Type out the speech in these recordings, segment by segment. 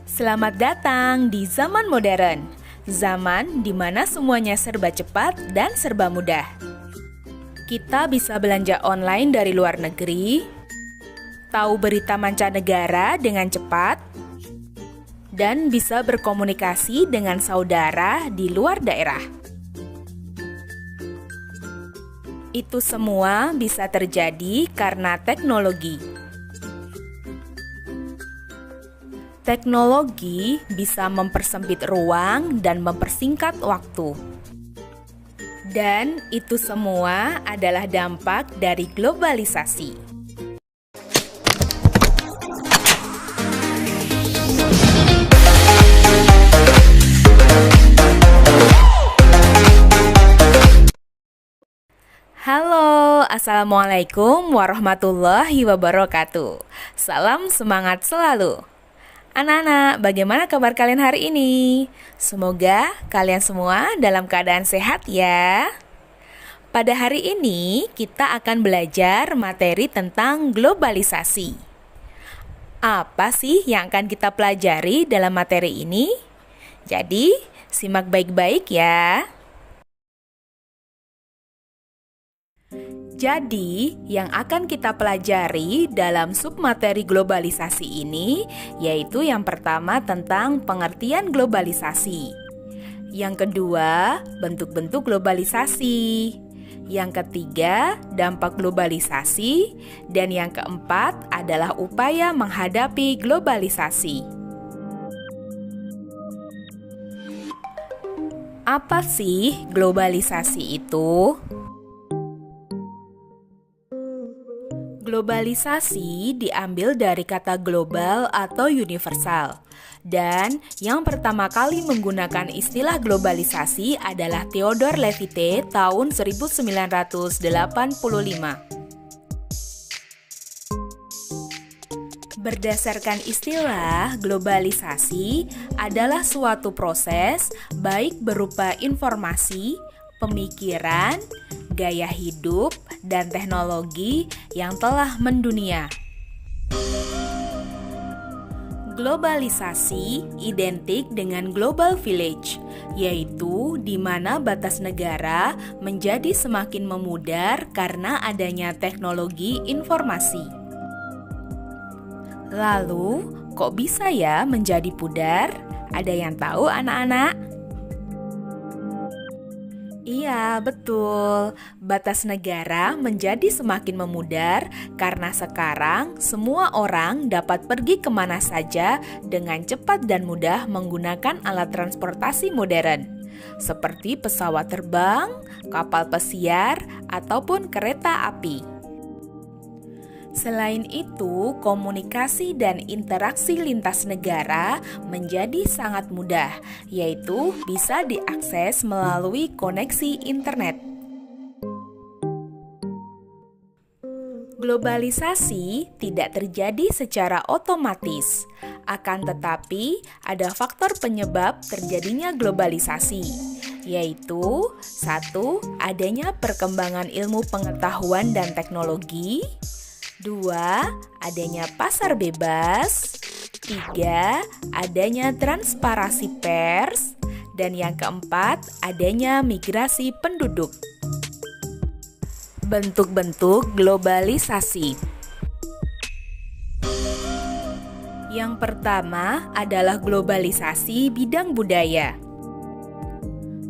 Selamat datang di zaman modern, zaman di mana semuanya serba cepat dan serba mudah. Kita bisa belanja online dari luar negeri, tahu berita mancanegara dengan cepat, dan bisa berkomunikasi dengan saudara di luar daerah. Itu semua bisa terjadi karena teknologi. Teknologi bisa mempersempit ruang dan mempersingkat waktu. Dan itu semua adalah dampak dari globalisasi. Halo, Assalamualaikum warahmatullahi wabarakatuh. Salam semangat selalu. Anak-anak, bagaimana kabar kalian hari ini? Semoga kalian semua dalam keadaan sehat ya. Pada hari ini kita akan belajar materi tentang globalisasi. Apa sih yang akan kita pelajari dalam materi ini? Jadi, simak baik-baik ya. Jadi, yang akan kita pelajari dalam submateri globalisasi ini yaitu yang pertama tentang pengertian globalisasi. Yang kedua, bentuk-bentuk globalisasi. Yang ketiga, dampak globalisasi. Dan yang keempat adalah upaya menghadapi globalisasi. Apa sih globalisasi itu? Globalisasi diambil dari kata global atau universal. Dan yang pertama kali menggunakan istilah globalisasi adalah Theodore Levitt tahun 1985. Berdasarkan istilah, globalisasi adalah suatu proses baik berupa informasi, pemikiran, gaya hidup, dan teknologi yang telah mendunia. Globalisasi identik dengan global village, yaitu di mana batas negara menjadi semakin memudar karena adanya teknologi informasi. Lalu, kok bisa ya menjadi pudar? Ada yang tahu anak-anak? Iya, betul. Batas negara menjadi semakin memudar karena sekarang semua orang dapat pergi kemana saja dengan cepat dan mudah menggunakan alat transportasi modern, seperti pesawat terbang, kapal pesiar, ataupun kereta api. Selain itu, komunikasi dan interaksi lintas negara menjadi sangat mudah, yaitu bisa diakses melalui koneksi internet. Globalisasi tidak terjadi secara otomatis, akan tetapi ada faktor penyebab terjadinya globalisasi, yaitu 1. Adanya perkembangan ilmu pengetahuan dan teknologi. 2. Adanya pasar bebas. 3. Adanya transparansi pers. Dan yang keempat, adanya migrasi penduduk. Bentuk-bentuk globalisasi. Yang pertama adalah globalisasi bidang budaya.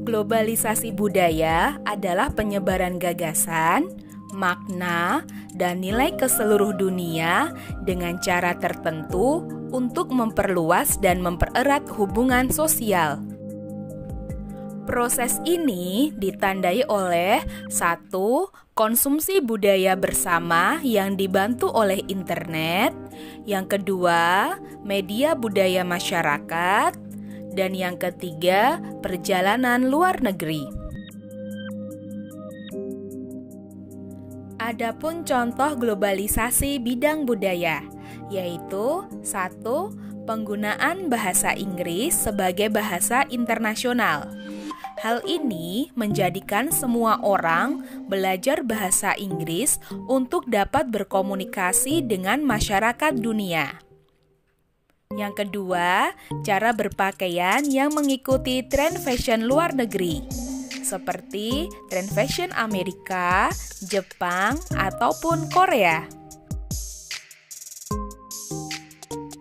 Globalisasi budaya adalah penyebaran gagasan, makna, dan nilai ke seluruh dunia dengan cara tertentu untuk memperluas dan mempererat hubungan sosial. Proses ini ditandai oleh 1. Konsumsi budaya bersama yang dibantu oleh internet. Yang kedua, media budaya masyarakat. Dan yang ketiga, perjalanan luar negeri. Adapun contoh globalisasi bidang budaya, yaitu 1. Penggunaan bahasa Inggris sebagai bahasa internasional. Hal ini menjadikan semua orang belajar bahasa Inggris untuk dapat berkomunikasi dengan masyarakat dunia. Yang kedua, cara berpakaian yang mengikuti tren fashion luar negeri, seperti tren fashion Amerika, Jepang, ataupun Korea.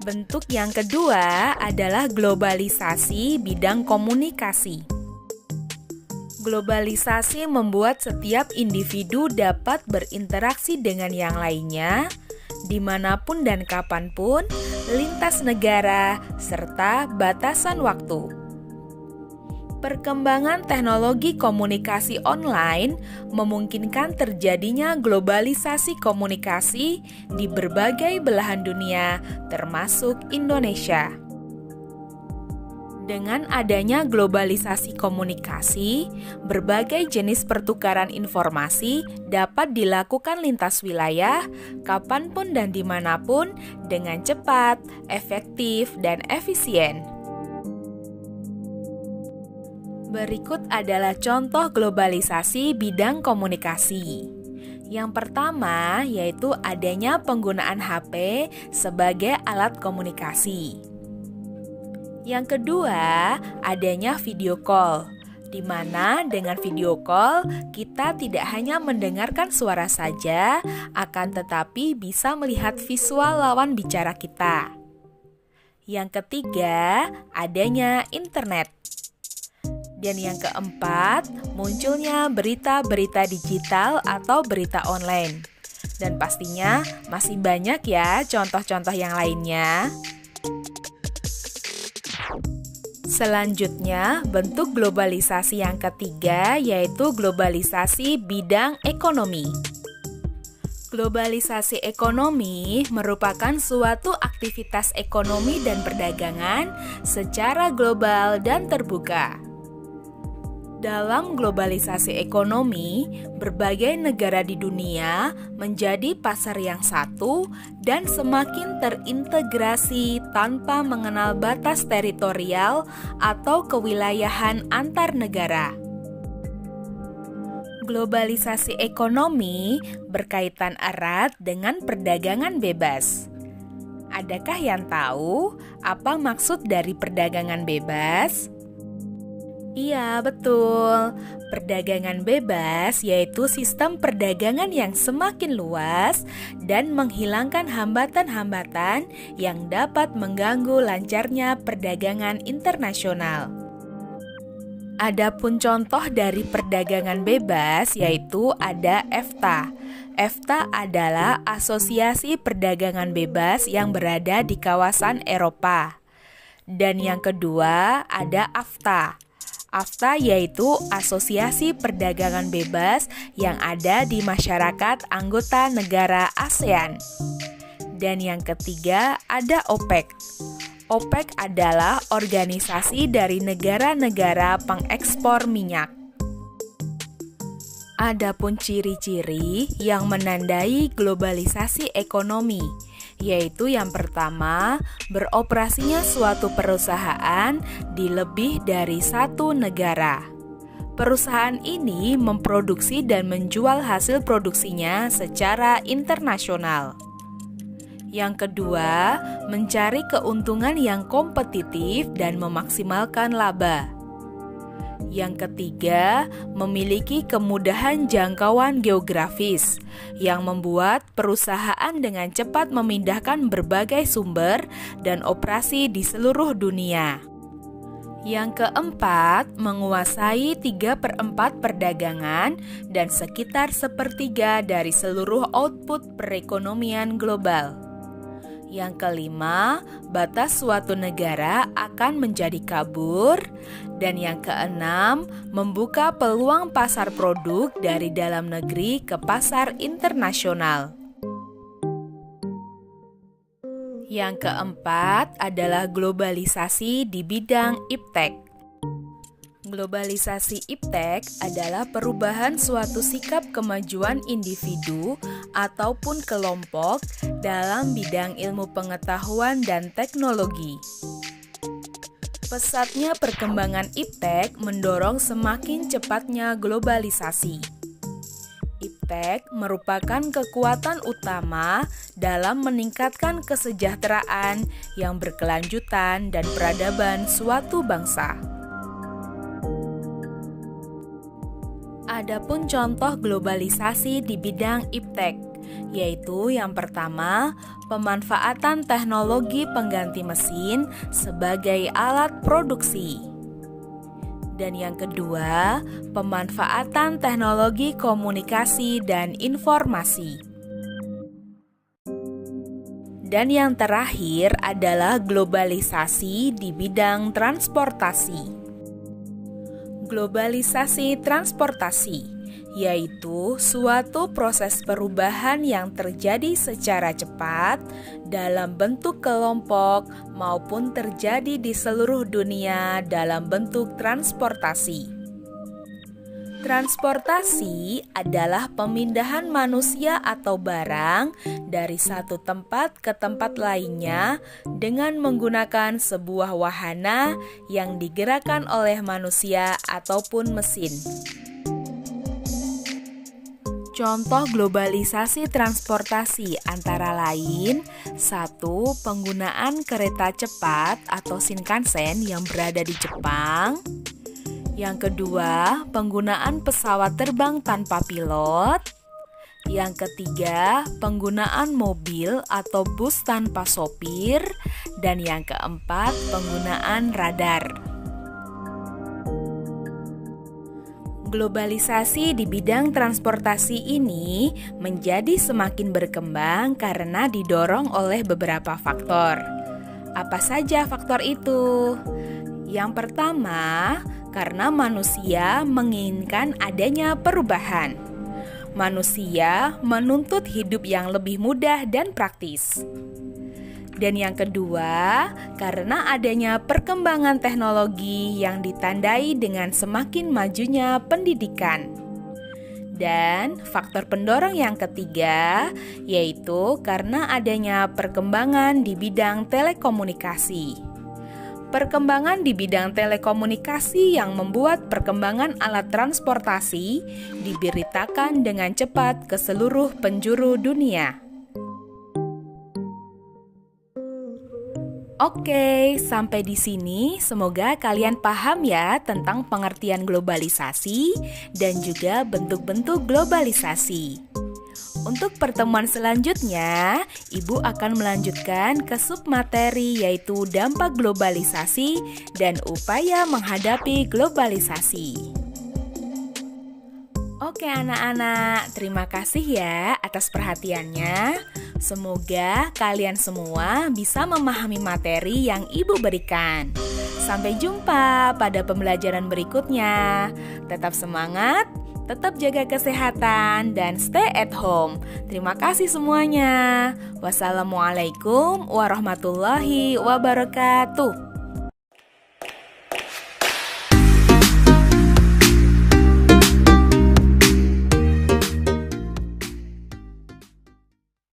Bentuk yang kedua adalah globalisasi bidang komunikasi. Globalisasi membuat setiap individu dapat berinteraksi dengan yang lainnya, dimanapun dan kapanpun, lintas negara, serta batasan waktu. Perkembangan teknologi komunikasi online memungkinkan terjadinya globalisasi komunikasi di berbagai belahan dunia, termasuk Indonesia. Dengan adanya globalisasi komunikasi, berbagai jenis pertukaran informasi dapat dilakukan lintas wilayah, kapanpun dan dimanapun, dengan cepat, efektif, dan efisien. Berikut adalah contoh globalisasi bidang komunikasi. Yang pertama yaitu adanya penggunaan HP sebagai alat komunikasi. Yang kedua, adanya video call, di mana dengan video call kita tidak hanya mendengarkan suara saja, akan tetapi bisa melihat visual lawan bicara kita. Yang ketiga, adanya internet. Dan yang keempat, munculnya berita-berita digital atau berita online. Dan pastinya masih banyak ya contoh-contoh yang lainnya. Selanjutnya, bentuk globalisasi yang ketiga yaitu globalisasi bidang ekonomi. Globalisasi ekonomi merupakan suatu aktivitas ekonomi dan perdagangan secara global dan terbuka. Dalam globalisasi ekonomi, berbagai negara di dunia menjadi pasar yang satu dan semakin terintegrasi tanpa mengenal batas teritorial atau kewilayahan antar negara. Globalisasi ekonomi berkaitan erat dengan perdagangan bebas. Adakah yang tahu apa maksud dari perdagangan bebas? Iya, betul. Perdagangan bebas yaitu sistem perdagangan yang semakin luas dan menghilangkan hambatan-hambatan yang dapat mengganggu lancarnya perdagangan internasional. Adapun contoh dari perdagangan bebas yaitu ada EFTA. EFTA adalah asosiasi perdagangan bebas yang berada di kawasan Eropa. Dan yang kedua ada AFTA. AFTA yaitu asosiasi perdagangan bebas yang ada di masyarakat anggota negara ASEAN. Dan yang ketiga ada OPEC. OPEC adalah organisasi dari negara-negara pengekspor minyak. Adapun ciri-ciri yang menandai globalisasi ekonomi, yaitu yang pertama, beroperasinya suatu perusahaan di lebih dari satu negara. Perusahaan ini memproduksi dan menjual hasil produksinya secara internasional. Yang kedua, mencari keuntungan yang kompetitif dan memaksimalkan laba. Yang ketiga, memiliki kemudahan jangkauan geografis yang membuat perusahaan dengan cepat memindahkan berbagai sumber dan operasi di seluruh dunia. Yang keempat, menguasai 3/4 perdagangan dan sekitar 1/3 dari seluruh output perekonomian global. Yang kelima, batas suatu negara akan menjadi kabur. Dan yang keenam, membuka peluang pasar produk dari dalam negeri ke pasar internasional. Yang keempat adalah globalisasi di bidang iptek. Globalisasi iptek adalah perubahan suatu sikap kemajuan individu ataupun kelompok dalam bidang ilmu pengetahuan dan teknologi. Pesatnya perkembangan iptek mendorong semakin cepatnya globalisasi. Iptek merupakan kekuatan utama dalam meningkatkan kesejahteraan yang berkelanjutan dan peradaban suatu bangsa. Adapun contoh globalisasi di bidang iptek, yaitu yang pertama, pemanfaatan teknologi pengganti mesin sebagai alat produksi. Dan yang kedua, pemanfaatan teknologi komunikasi dan informasi. Dan yang terakhir adalah globalisasi di bidang transportasi. Globalisasi transportasi, yaitu suatu proses perubahan yang terjadi secara cepat dalam bentuk kelompok maupun terjadi di seluruh dunia dalam bentuk transportasi. Transportasi adalah pemindahan manusia atau barang dari satu tempat ke tempat lainnya dengan menggunakan sebuah wahana yang digerakkan oleh manusia ataupun mesin. Contoh globalisasi transportasi antara lain 1. Penggunaan kereta cepat atau Shinkansen yang berada di Jepang. Yang kedua, penggunaan pesawat terbang tanpa pilot. Yang ketiga, penggunaan mobil atau bus tanpa sopir. Dan yang keempat, penggunaan radar. Globalisasi di bidang transportasi ini menjadi semakin berkembang karena didorong oleh beberapa faktor. Apa saja faktor itu? Yang pertama, karena manusia menginginkan adanya perubahan. Manusia menuntut hidup yang lebih mudah dan praktis. Dan yang kedua, karena adanya perkembangan teknologi yang ditandai dengan semakin majunya pendidikan. Dan faktor pendorong yang ketiga, yaitu karena adanya perkembangan di bidang telekomunikasi. Perkembangan di bidang telekomunikasi yang membuat perkembangan alat transportasi diberitakan dengan cepat ke seluruh penjuru dunia. Oke, sampai di sini semoga kalian paham ya tentang pengertian globalisasi dan juga bentuk-bentuk globalisasi. Untuk pertemuan selanjutnya, Ibu akan melanjutkan ke submateri yaitu dampak globalisasi dan upaya menghadapi globalisasi. Oke anak-anak, terima kasih ya atas perhatiannya. Semoga kalian semua bisa memahami materi yang Ibu berikan. Sampai jumpa pada pembelajaran berikutnya. Tetap semangat, tetap jaga kesehatan, dan stay at home. Terima kasih semuanya. Wassalamualaikum warahmatullahi wabarakatuh.